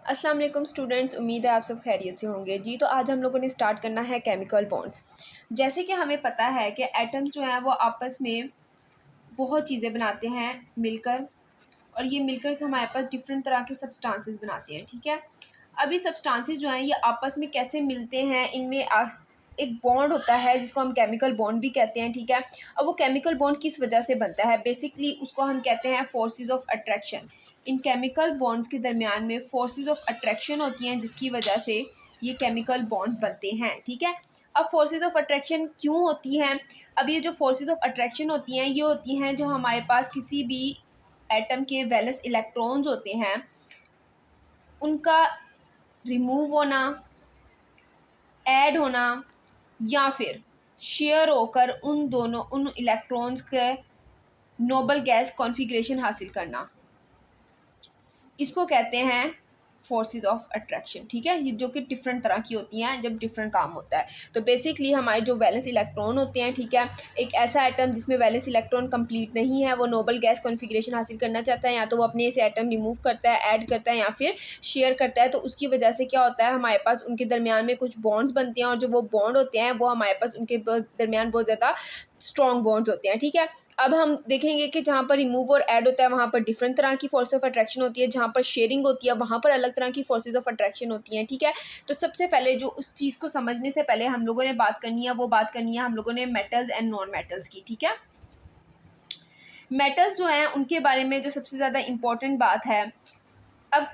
अस्सलाम वालेकुम स्टूडेंट्स, उम्मीद है आप सब खैरियत से होंगे जी। तो आज हम लोगों ने स्टार्ट करना है केमिकल बॉन्ड्स। जैसे कि हमें पता है कि एटम्स जो हैं वो आपस में बहुत चीज़ें बनाते हैं मिलकर, और ये मिलकर के हमारे पास डिफरेंट तरह के सब्सटेंसेस बनाते हैं। ठीक है, अब ये सब्सटेंसेस जो हैं ये आपस में कैसे मिलते हैं, इनमें एक बॉन्ड होता है जिसको हम केमिकल बॉन्ड भी कहते हैं। ठीक है, अब वो केमिकल बॉन्ड किस वजह से बनता है, बेसिकली उसको हम कहते हैं forces of attraction. In chemical bonds के दरमियान में फोर्सेस ऑफ अट्रैक्शन होती हैं जिसकी वजह से ये केमिकल बॉन्ड्स बनते हैं। ठीक है, अब फोर्सेस ऑफ अट्रैक्शन क्यों होती हैं? अब ये जो फोर्सेस ऑफ अट्रैक्शन होती हैं ये होती हैं जो हमारे पास किसी भी एटम के वैलेंस इलेक्ट्रॉन्स होते हैं उनका रिमूव होना, ऐड होना या फिर शेयर होकर उन इलेक्ट्रॉन्स के नोबल गैस कॉन्फ़िगरेशन हासिल करना, इसको कहते हैं फोर्सेस ऑफ अट्रैक्शन। ठीक है, ये जो कि डिफरेंट तरह की होती हैं जब डिफरेंट काम होता है। तो बेसिकली हमारे जो वैलेंस इलेक्ट्रॉन होते हैं, ठीक है, एक ऐसा एटम जिसमें वैलेंस इलेक्ट्रॉन कंप्लीट नहीं है, वो नोबल गैस कॉन्फ़िगरेशन हासिल करना चाहता है, या तो वो अपने से एटम रिमूव करता है, ऐड करता है या फिर शेयर करता है। तो उसकी वजह से क्या होता है, हमारे पास उनके दरमियान में कुछ बॉन्ड्स बनते हैं, और जो वो बॉन्ड होते हैं वो हमारे पास उनके दरमियान बहुत ज़्यादा स्ट्रॉन्ग बॉन्ड्स होते हैं। ठीक है, अब हम देखेंगे कि जहाँ पर रिमूव और ऐड होता है वहाँ पर डिफरेंट तरह की फोर्स ऑफ अट्रैक्शन होती है, जहाँ पर शेयरिंग होती है वहाँ पर अलग तरह की फोर्सेज ऑफ अट्रैक्शन होती हैं। ठीक है, तो सबसे पहले जो उस चीज़ को समझने से पहले हम लोगों ने बात करनी है, वो बात करनी है हम लोगों ने मेटल्स एंड नॉन मेटल्स की। ठीक है, मेटल्स जो हैं उनके बारे में जो सबसे ज़्यादा इम्पोर्टेंट बात है, अब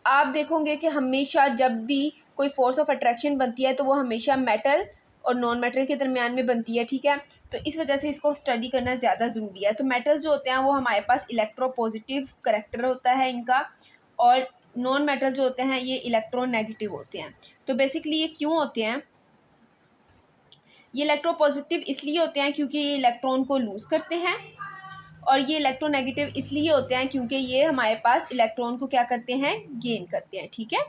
आप देखोगे कि हमेशा जब भी कोई फोर्स ऑफ अट्रैक्शन बनती है तो वो हमेशा मेटल और नॉन मेटल के दरमियान में बनती है। ठीक है, तो इस वजह से इसको स्टडी करना ज़्यादा ज़रूरी है। तो मेटल्स जो होते हैं वो हमारे पास इलेक्ट्रोपॉजिटिव करेक्टर होता है इनका, और नॉन मेटल जो होते हैं ये इलेक्ट्रोनेगेटिव होते हैं। तो बेसिकली ये क्यों होते हैं, ये इलेक्ट्रोपॉजिटिव इसलिए होते हैं क्योंकि ये इलेक्ट्रॉन को लूज़ करते हैं, और ये इलेक्ट्रोनेगेटिव इसलिए होते हैं क्योंकि ये हमारे पास इलेक्ट्रॉन को क्या करते हैं, गेन करते हैं। ठीक है,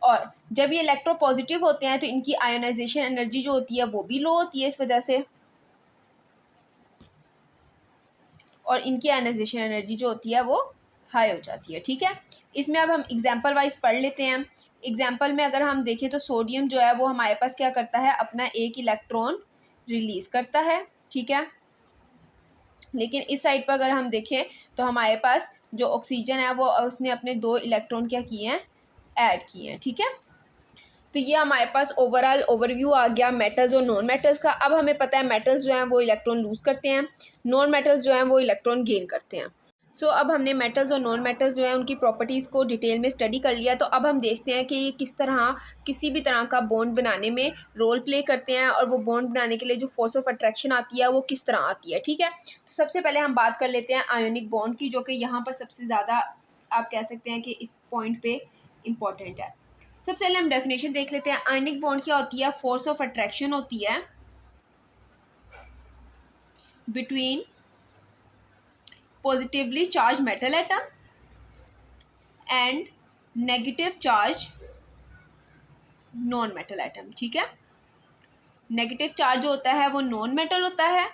और जब ये इलेक्ट्रोपॉजिटिव होते हैं तो इनकी आयोनाइजेशन एनर्जी जो होती है वो भी लो होती है इस वजह से, और इनकी आयोनाइजेशन एनर्जी जो होती है वो हाई हो जाती है। ठीक है, इसमें अब हम एग्जांपल वाइज पढ़ लेते हैं। एग्जांपल में अगर हम देखें तो सोडियम जो है वो हमारे पास क्या करता है, अपना एक इलेक्ट्रॉन रिलीज करता है। ठीक है, लेकिन इस साइड पर अगर हम देखें तो हमारे पास जो ऑक्सीजन है वो उसने अपने 2 इलेक्ट्रॉन क्या किए हैं, ऐड किए हैं। ठीक है, तो ये हमारे पास ओवरऑल ओवरव्यू आ गया मेटल्स और नॉन मेटल्स का। अब हमें पता है मेटल्स जो हैं वो इलेक्ट्रॉन लूज़ करते हैं, नॉन मेटल्स जो हैं वो इलेक्ट्रॉन गेन करते हैं। सो अब हमने मेटल्स और नॉन मेटल्स जो हैं उनकी प्रॉपर्टीज़ को डिटेल में स्टडी कर लिया। तो अब हम देखते हैं कि ये किस तरह किसी भी तरह का बॉन्ड बनाने में रोल प्ले करते हैं, और वो बॉन्ड बनाने के लिए जो फोर्स ऑफ अट्रैक्शन आती है वो किस तरह आती है। ठीक है, तो सबसे पहले हम बात कर लेते हैं आयोनिक बॉन्ड की, जो कि यहाँ पर सबसे ज़्यादा आप कह सकते हैं कि इस पॉइंट पे इम्पॉर्टेंट है। सबसे पहले हम डेफिनेशन देख लेते हैं। आयनिक बॉन्ड क्या होती है, फोर्स ऑफ अट्रैक्शन होती है between positively charge metal atom and negative charge non metal atom. ठीक है, नेगेटिव चार्ज जो होता है वो नॉन मेटल होता है,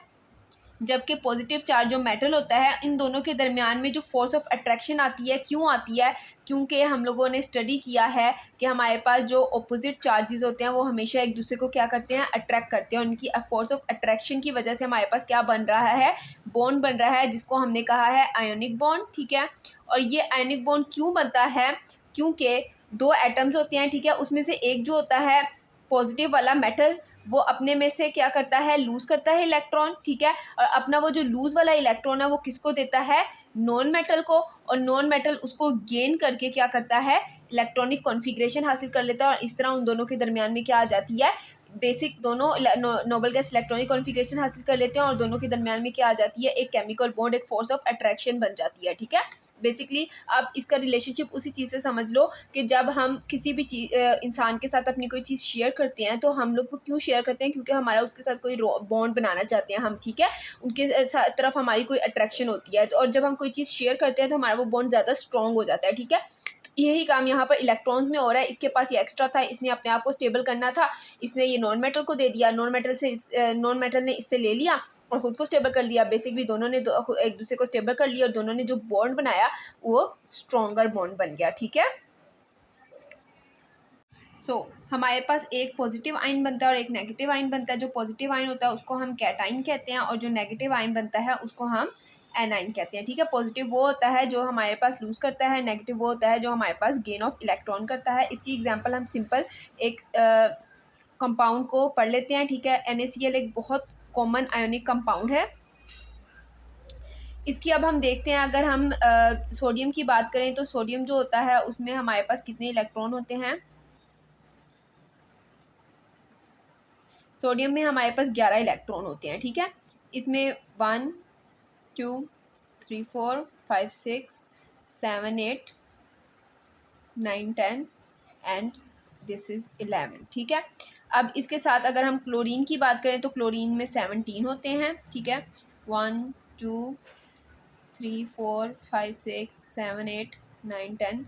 जबकि पॉजिटिव चार्ज जो मेटल होता है, इन दोनों के दरमियान में जो फोर्स ऑफ अट्रैक्शन आती है, क्यों आती है, क्योंकि हम लोगों ने स्टडी किया है कि हमारे पास जो अपोजिट चार्जेस होते हैं वो हमेशा एक दूसरे को क्या करते हैं, अट्रैक्ट करते हैं। उनकी फोर्स ऑफ अट्रैक्शन की वजह से हमारे पास क्या बन रहा है, बॉन्ड बन रहा है, जिसको हमने कहा है आयोनिक बॉन्ड। ठीक है, और ये आयोनिक बॉन्ड क्यों बनता है, क्योंकि 2 एटम्स होते हैं। ठीक है, उसमें से एक जो होता है पॉजिटिव वाला मेटल, वो अपने में से क्या करता है, लूज़ करता है इलेक्ट्रॉन। ठीक है, और अपना वो जो लूज़ वाला इलेक्ट्रॉन है वो किसको देता है, नॉन मेटल को, और नॉन मेटल उसको गेन करके क्या करता है, इलेक्ट्रॉनिक कॉन्फ़िगरेशन हासिल कर लेता है, और इस तरह उन दोनों के दरमियान में क्या आ जाती है, बेसिक दोनों नोबल गैस इलेक्ट्रॉनिक कॉन्फ़िगरेशन हासिल कर लेते हैं, और दोनों के दरमियान में क्या आ जाती है, एक केमिकल बॉन्ड, एक फोर्स ऑफ अट्रैक्शन बन जाती है। ठीक है, बेसिकली आप इसका रिलेशनशिप उसी चीज़ से समझ लो कि जब हम किसी भी चीज़ इंसान के साथ अपनी कोई चीज़ शेयर करते हैं तो हम लोग को क्यों शेयर करते हैं, क्योंकि हमारा उसके साथ कोई बॉन्ड बनाना चाहते हैं हम। ठीक है, उनके तरफ हमारी कोई अट्रैक्शन होती है, और जब हम कोई चीज़ शेयर करते हैं तो हमारा वो बॉन्ड ज़्यादा स्ट्रॉन्ग हो जाता है। ठीक है, यही काम यहाँ पर इलेक्ट्रॉन्स में हो रहा है। इसके पास ये एक्स्ट्रा था, इसने अपने आप को स्टेबल करना था, इसने ये नॉन मेटल को दे दिया, नॉन मेटल ने इससे ले लिया और ख़ुद को स्टेबल कर लिया। बेसिकली दोनों ने एक दूसरे को स्टेबल कर लिया, और दोनों ने जो बॉन्ड बनाया वो स्ट्रॉन्गर बॉन्ड बन गया। ठीक है, हमारे पास एक पॉजिटिव आयन बनता है और एक नेगेटिव आयन बनता है। जो पॉजिटिव आयन होता है उसको हम कैटाइन कहते हैं और जो नेगेटिव आयन बनता है उसको हम एनाइन कहते हैं, ठीक है। पॉजिटिव वो होता है जो हमारे पास लूज करता है, नेगेटिव वो होता है जो हमारे पास गेन ऑफ इलेक्ट्रॉन करता है। इसकी एग्जांपल हम सिंपल एक कंपाउंड को पढ़ लेते हैं, ठीक है। NaCl एक बहुत कॉमन आयोनिक कंपाउंड है। इसकी अब हम देखते हैं, अगर हम सोडियम की बात करें तो सोडियम जो होता है उसमें हमारे पास कितने इलेक्ट्रॉन होते हैं। सोडियम में हमारे पास 11 इलेक्ट्रॉन होते हैं, ठीक है। इसमें 1 2 3 4 5 6 7 8 9 10 एंड दिस इज 11, ठीक है। अब इसके साथ अगर हम क्लोरीन की बात करें तो क्लोरीन में 17 होते हैं, ठीक है। 1 2 3 4 5 6 7 8 9 10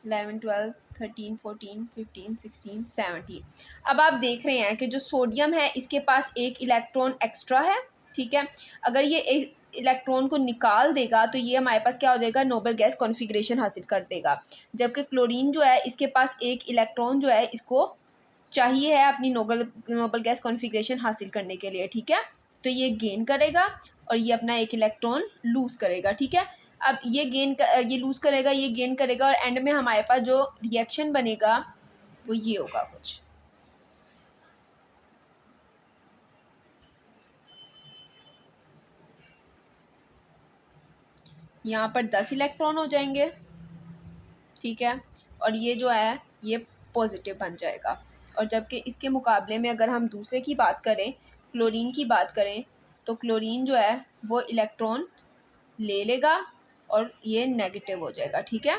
11 12 13 14 15 16 17। अब आप देख रहे हैं कि जो सोडियम है इसके पास एक इलेक्ट्रॉन एक्स्ट्रा है, ठीक है। अगर ये एक इलेक्ट्रॉन को निकाल देगा तो ये हमारे पास क्या हो जाएगा, नोबल गैस कॉन्फ़िगरेशन हासिल कर देगा। जबकि क्लोरीन जो है इसके पास एक इलेक्ट्रॉन जो है इसको चाहिए है अपनी नोबल गैस कॉन्फ़िगरेशन हासिल करने के लिए, ठीक है। तो ये गेन करेगा और ये अपना एक इलेक्ट्रॉन लूज़ करेगा, ठीक है। अब ये लूज़ करेगा, ये गेन करेगा और एंड में हमारे पास जो रिएक्शन बनेगा वो ये होगा कुछ। यहाँ पर 10 इलेक्ट्रॉन हो जाएंगे, ठीक है। और ये जो है ये पॉजिटिव बन जाएगा। और जबकि इसके मुकाबले में अगर हम दूसरे की बात करें, क्लोरीन की बात करें, तो क्लोरीन जो है वो इलेक्ट्रॉन ले लेगा और ये नेगेटिव हो जाएगा, ठीक है।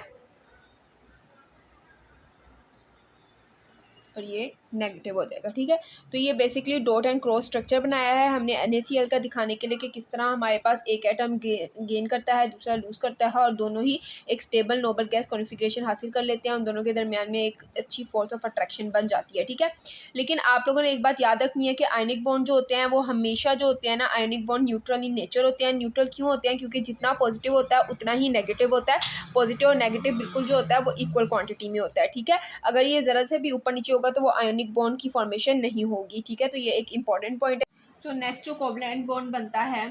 और ये नेगेटिव हो जाएगा, ठीक है। तो ये basically dot and cross structure बनाया है हमने NaCl का दिखाने के लिए कि किस तरह हमारे पास एक एटम गेन करता है, दूसरा लूज़ करता है और दोनों ही एक स्टेबल नोबल गैस कॉन्फ़िगरेशन हासिल कर लेते हैं। उन दोनों के दरमियान में एक अच्छी फोर्स ऑफ अट्रैक्शन बन जाती है, ठीक है। लेकिन आप लोगों ने एक बात याद रखनी है कि आयनिक बॉन्ड जो होते हैं वो हमेशा जो होते हैं ना, ionic bond neutral in nature होते हैं। न्यूट्रल क्यों होते हैं? क्योंकि जितना पॉजिटिव होता है उतना ही नेगेटिव होता है। पॉजिटिव और नेगेटिव बिल्कुल जो होता है वो इक्वल क्वांटिटी में होता है, ठीक है। अगर ये ज़रा से भी ऊपर नीचे होगा तो वो आयोनिक बॉन्ड की फॉर्मेशन नहीं होगी, ठीक है। तो ये एक इंपॉर्टेंट पॉइंट है। सो नेक्स्ट जो कोवलेंट बॉन्ड बनता है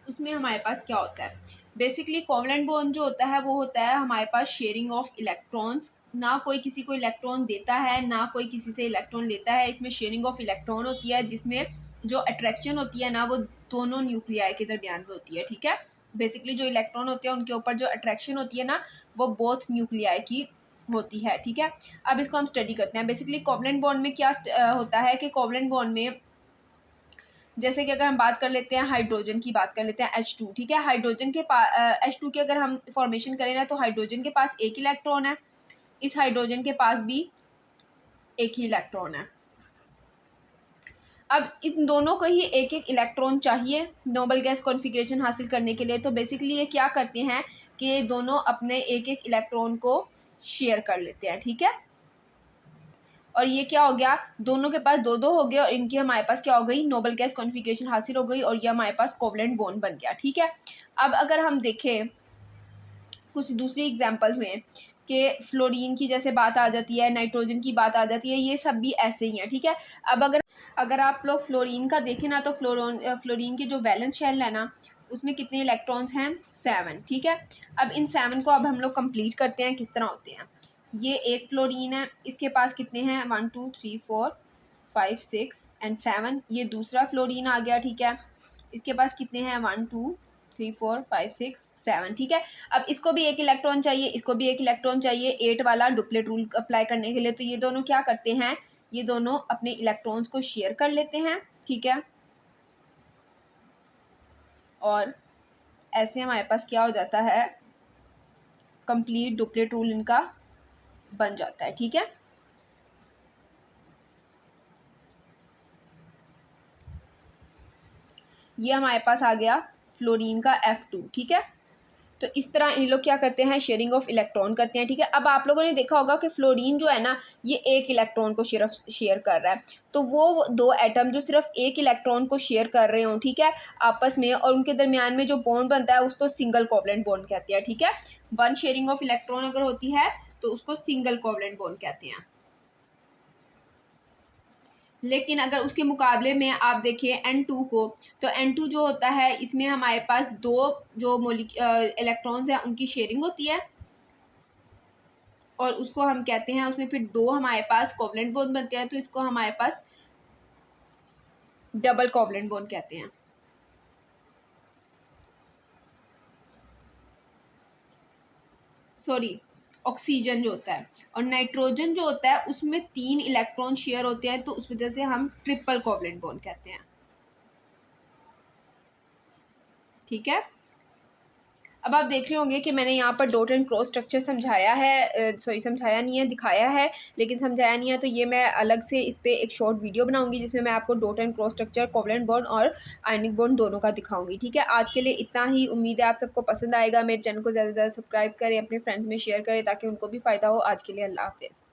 उसमें हमारे पास क्या होता है, बेसिकली कोवलेंट बॉन्ड जो होता है वो होता है हमारे पास शेयरिंग ऑफ इलेक्ट्रॉन्स। ना कोई किसी को इलेक्ट्रॉन देता है ना कोई किसी से इलेक्ट्रॉन लेता है। इसमें शेयरिंग ऑफ इलेक्ट्रॉन होती है जिसमें जो अट्रैक्शन होती है ना वो दोनों न्यूक्लियाई के दरमियान में होती है, ठीक है। बेसिकली जो इलेक्ट्रॉन होते हैं उनके ऊपर जो अट्रैक्शन होती है ना वो बोथ न्यूक्लियाई की होती है, ठीक है। अब इसको हम स्टडी करते हैं। बेसिकली कोवलेंट बॉन्ड में क्या होता है कि कोवलेंट बॉन्ड में जैसे कि अगर हम बात कर लेते हैं हाइड्रोजन की, बात कर लेते हैं H2, ठीक है। हाइड्रोजन के पास H2 की अगर हम फॉर्मेशन करें ना तो हाइड्रोजन के पास एक इलेक्ट्रॉन है, इस हाइड्रोजन के पास भी एक ही इलेक्ट्रॉन है। अब इन दोनों को ही एक एक इलेक्ट्रॉन चाहिए नोबल गैस कॉन्फ़िगरेशन हासिल करने के लिए। तो बेसिकली ये क्या करते हैं कि ये दोनों अपने एक एक इलेक्ट्रॉन को शेयर कर लेते हैं, ठीक है। और ये क्या हो गया, दोनों के पास दो दो हो गए और इनकी हमारे पास क्या हो गई, नोबल गैस कॉन्फ़िगरेशन हासिल हो गई और ये हमारे पास कोवलेंट बॉन्ड बन गया, ठीक है। अब अगर हम देखें कुछ दूसरी एग्जांपल्स में कि फ्लोरीन की जैसे बात आ जाती है, नाइट्रोजन की बात आ जाती है, ये सब भी ऐसे ही हैं, ठीक है। अब अगर आप लोग फ्लोरीन का देखें ना तो फ्लोरीन की जो वैलेंस शेल है ना उसमें कितने इलेक्ट्रॉन्स हैं, 7, ठीक है। अब इन 7 को अब हम लोग कंप्लीट करते हैं, किस तरह होते हैं। ये एक फ्लोरीन है, इसके पास कितने हैं, 1 2 3 4 5 6 एंड 7। ये दूसरा फ्लोरीन आ गया, ठीक है। इसके पास कितने हैं, 1 2 3 4 5 6 7, ठीक है। अब इसको भी एक इलेक्ट्रॉन चाहिए, इसको भी एक इलेक्ट्रॉन चाहिए 8 वाला डुप्लेट रूल अप्लाई करने के लिए। तो ये दोनों क्या करते हैं, ये दोनों अपने इलेक्ट्रॉन्स को शेयर कर लेते हैं, ठीक है। और ऐसे हमारे पास क्या हो जाता है, कंप्लीट डुप्लेट रूल इनका बन जाता है, ठीक है। ये हमारे पास आ गया फ्लोरीन का F2, ठीक है। तो इस तरह इन लोग क्या करते हैं, शेयरिंग ऑफ इलेक्ट्रॉन करते हैं, ठीक है। अब आप लोगों ने देखा होगा कि फ्लोरीन जो है ना, ये एक इलेक्ट्रॉन को सिर्फ शेयर कर रहा है। तो वो दो एटम जो सिर्फ एक इलेक्ट्रॉन को शेयर कर रहे हों, ठीक है, आपस में, और उनके दरमियान में जो बॉन्ड बनता है उसको सिंगल कोवलेंट बॉन्ड कहते हैं, ठीक है। वन शेयरिंग ऑफ इलेक्ट्रॉन अगर होती है तो उसको सिंगल कोवलेंट बॉन्ड कहते हैं। लेकिन अगर उसके मुकाबले में आप देखिए N2 को, तो N2 जो होता है इसमें हमारे पास दो जो इलेक्ट्रॉन्स हैं उनकी शेयरिंग होती है, और उसको हम कहते हैं, उसमें फिर दो हमारे पास कोवलेंट बॉन्ड बनते हैं, तो इसको हमारे पास डबल कोवलेंट बॉन्ड कहते हैं। सॉरी, ऑक्सीजन जो होता है, और नाइट्रोजन जो होता है उसमें 3 इलेक्ट्रॉन शेयर होते हैं, तो उस वजह से हम ट्रिपल कोवलेंट बॉन्ड कहते हैं, ठीक है। अब आप देख रहे होंगे कि मैंने यहाँ पर डॉट एंड क्रॉस स्ट्रक्चर समझाया है, सॉरी समझाया नहीं है, दिखाया है, लेकिन समझाया नहीं है। तो ये मैं अलग से इस पर एक शॉर्ट वीडियो बनाऊंगी जिसमें मैं आपको dot and cross structure, covalent bond और आयनिक बॉन्ड दोनों का दिखाऊंगी, ठीक है। आज के लिए इतना ही, उम्मीद है आप सबको पसंद आएगा। मेरे चैनल को ज़्यादा से ज़्यादा सब्सक्राइब करें, अपने फ्रेंड्स में शेयर करें ताकि उनको भी फ़ायदा हो। आज के लिए अल्लाह हाफिज़।